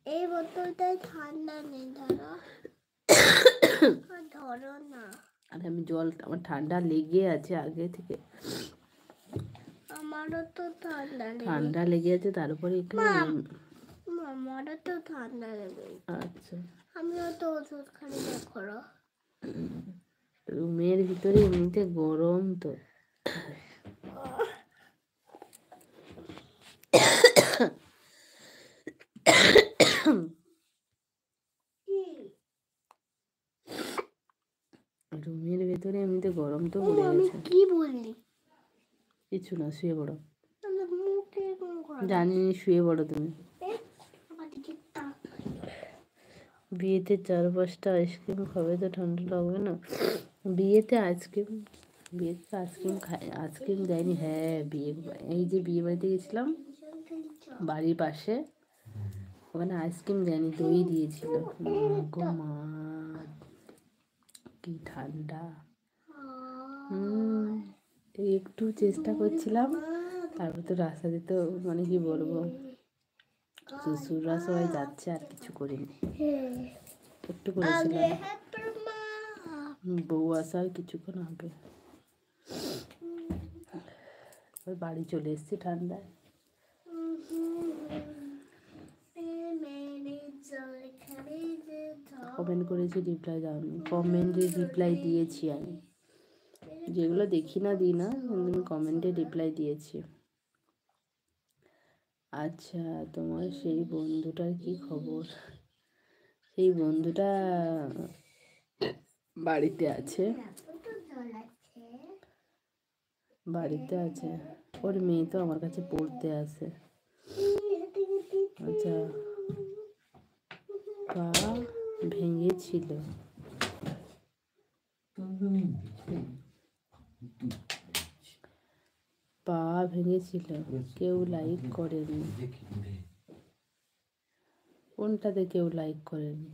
এই বোতলটায় ঠান্ডা নেই, ধরো ধরো না। আরে আমি জল, আমার ঠান্ডা লেগে আছে আগে থেকে। আমারও তো ঠান্ডা লেগে আছে, তার উপরে এখানে আমারও তো ঠান্ডা লেগে। আচ্ছা, আমিও তো ওষুধ খাই, দেখো। রুমের ভিতরে এমনিতে গরম তো। রুমের ভেতরে এমনিতে গরম তো পড়ে গেছে। কি বললি? কিছু না, শুয়ে পড়ো। মুখে জানি, শুয়ে পড়ো তুমি। বিয়েতে 4-5টা আইসক্রিম খাবে তো ঠান্ডা লাগবে না? বিয়েতে আইসক্রিম খাই, আইসক্রিম দেয়নি। হ্যাঁ, এই যে বিয়ে বাড়িতে গেছিলাম বাড়ির পাশে, ওখানে আইসক্রিম দেয়নি, দই দিয়েছিল। গো মা, কি ঠান্ডা! একটু চেষ্টা করছিলাম, তারপর তো রাস্তা দিতে, মানে কি বলবো, শ্বশুররা সবাই যাচ্ছে, আর কিছু করিনি। একটু করেছিলাম, বউ আসার কিছুক্ষণ আগে। বাড়ি চলে এসেছি ঠান্ডায়। কমেন্ট করেছি, রিপ্লাই দাওনি। কমেন্টে রিপ্লাই দিয়েছি আমি, যেগুলো দেখি না দিই না, কিন্তু কমেন্টে রিপ্লাই দিয়েছি। আচ্ছা, তোমার সেই বন্ধুটার কি খবর? সেই বন্ধুটা বাড়িতে আছে, বাড়িতে আছে। ওর মেয়ে তো আমার কাছে পড়তে আসে। আচ্ছা, পা ভেঙেছিল, পা ভেঙেছিল, কেউ লাইক করেনি। কোনটাতে কেউ লাইক করেনি?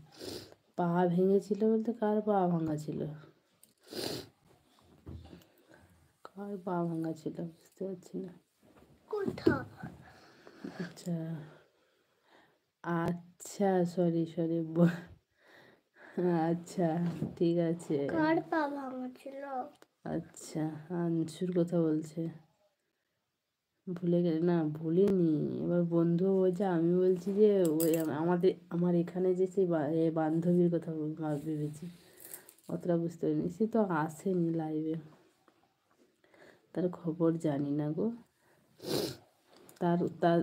পা ভেঙেছিল বলতে কার পা ভাঙা ছিল? কার পা ভাঙা ছিল বুঝতে পারছি না। আচ্ছা আচ্ছা, সরি, আচ্ছা ঠিক আছে। কার পা ভাঙা ছিল? আচ্ছা, আনসুর কথা বলছে। ভুলে গেলে না, ভুলিনি। এবার বন্ধু বলছে, আমি বলছি যে ওই আমার এখানে যে সেই বান্ধবীর কথা ভেবেছি, অতটা বুঝতে পারিনি। সে তো আসেনি লাইভে, তার খবর জানি না গো। তার তার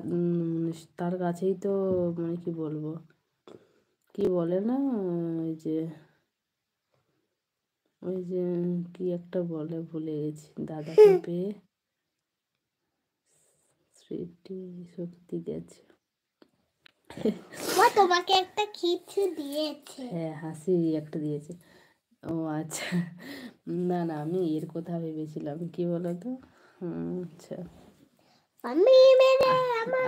তার কাছেই তো, মানে কি বলবো, কি বলে না, ওই যে কি একটা বলে, ভুলে গেছি, দাদাকে পেয়ে স্মৃতি শক্তি গেছে। তোমাকে একটা কিছু দিয়েছে। হ্যাঁ, হাসি একটা দিয়েছে। ও আচ্ছা, না না, আমি এর কথা ভেবেছিলাম, কি বলতো, আচ্ছা,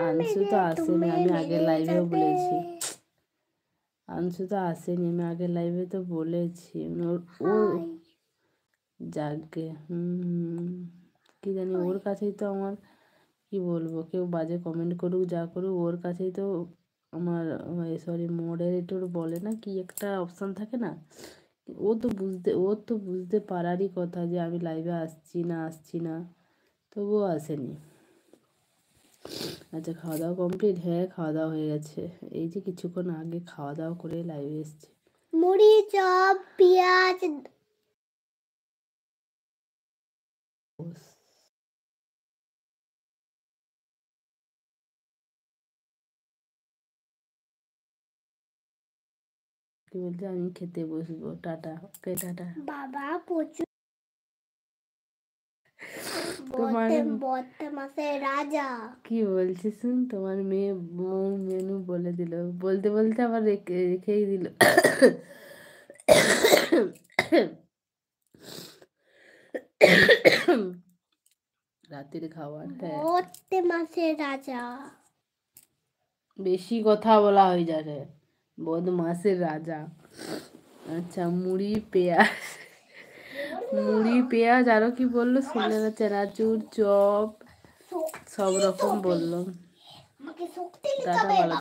আনসু তো আসেনি, আমি আগের লাইভেও বলেছি। আনসু তো আসেনি, আমি আগের লাইভে তো বলেছি। ও যাকে কি জানি, ওর কাছেই তো আমার, কি বলবো, কেউ বাজে কমেন্ট করুক, যা করুক, ওর কাছেই তো আমার, সরি, মডারেটর বলে না, কি একটা অপশান থাকে না, ও তো বুঝতে পারারই কথা যে আমি লাইভে আসছি না, তবুও আসেনি। আচ্ছা, খাওয়া দাওয়া কমপ্লিট? হ্যাঁ, খাওয়া দাওয়া হয়ে গেছে, এই যে কিছুক্ষণ আগে খাওয়া দাওয়া করে লাইভে এসেছি। মুড়ি, চপ, পেঁয়াজ। কি বলছে, আমি খেতে বসবো, টাটা, ওকে টাটা। বাবা প্রচুর তোমার বদমাশের রাজা। কি বলছিস শুন, তোমার মেয়ে মেনু বলে দিল, বলতে বলতে আবার রেখেই দিল। রাতের খাবার, হ্যাঁ, বদমাশের রাজা। বেশি কথা বলা হয়ে যাবে, বদমাসের রাজা। আচ্ছা, মুড়ি পেঁয়াজ আরো কি বললো শুনে না, চানাচুর, চপ, সব রকম বললো। টাটা, ভালো।